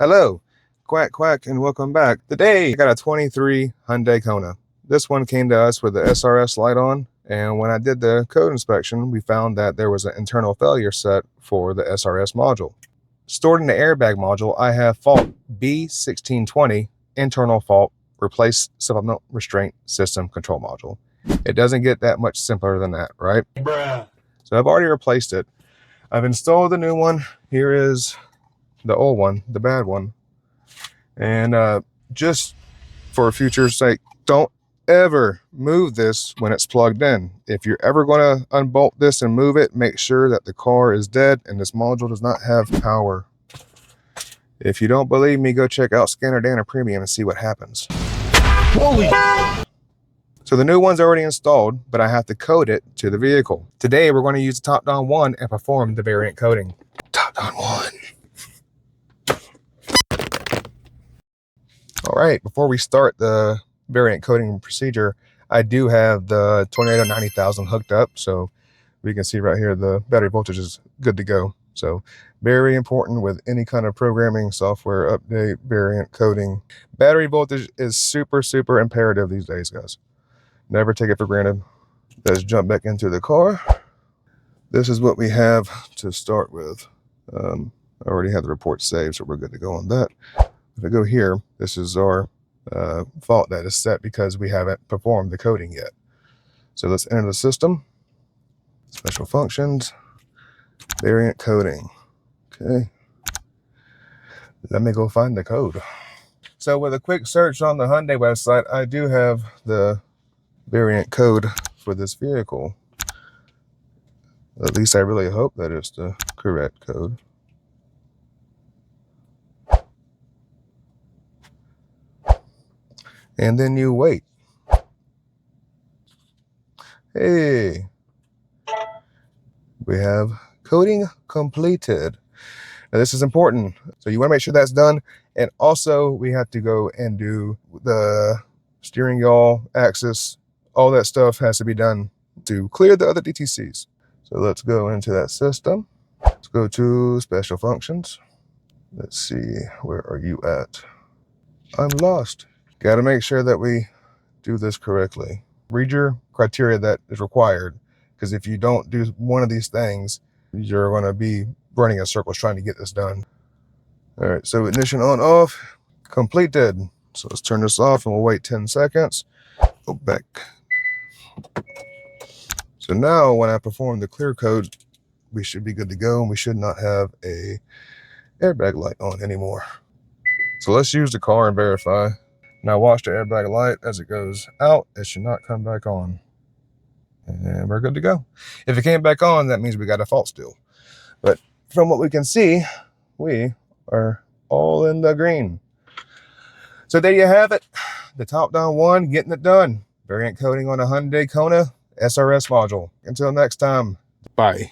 Hello, quack quack, and welcome back. Today I got a 23 Hyundai Kona. This one came to us with the SRS light on, and when I did the code inspection, we found that there was an internal failure set for the SRS module. Stored in the airbag module, I have fault B1620, internal fault, replace supplemental restraint system control module. It doesn't get that much simpler than that, right? Bruh. So I've already replaced it. I've installed the new one. Here is the old one, the bad one. And just for future's sake, don't ever move this when it's plugged in. If you're ever going to unbolt this and move it, make sure that the car is dead and this module does not have power. If you don't believe me, go check out Scanner Dana Premium and see what happens. Holy! So the new one's already installed, but I have to code it to the vehicle. Today we're going to use Topdon ONE and perform the variant coding. Topdon ONE. All right, before we start the variant coding procedure, I do have the Tornado 90,000 hooked up, so we can see right here the battery voltage is good to go. So very important with any kind of programming, software update, variant coding. Battery voltage is super imperative these days, guys. Never take it for granted. Let's jump back into the car. This is what we have to start with. I already have the report saved, so we're good to go on that. If I go here, this is our fault that is set because we haven't performed the coding yet. So let's enter the system, special functions, variant coding. Okay. Let me go find the code. So with a quick search on the Hyundai website, I do have the variant code for this vehicle. At least I really hope that it's the correct code. And then you wait. Hey, we have coding completed. Now this is important. So you want to make sure that's done. And also we have to go and do the steering yaw, axis, all that stuff has to be done to clear the other DTCs. So let's go into that system. Let's go to special functions. Let's see, where are you at? I'm lost. Got to make sure that we do this correctly. Read your criteria that is required, because if you don't do one of these things, you're going to be running in circles trying to get this done. All right, so ignition on, off, completed. So let's turn this off and we'll wait 10 seconds. Go back. So now when I perform the clear code, we should be good to go and we should not have a airbag light on anymore. So let's use the car and verify. Now watch the airbag light as it goes out. It should not come back on. And we're good to go. If it came back on, that means we got a fault still. But from what we can see, we are all in the green. So there you have it. The Topdon ONE getting it done. Variant coding on a Hyundai Kona SRS module. Until next time, bye.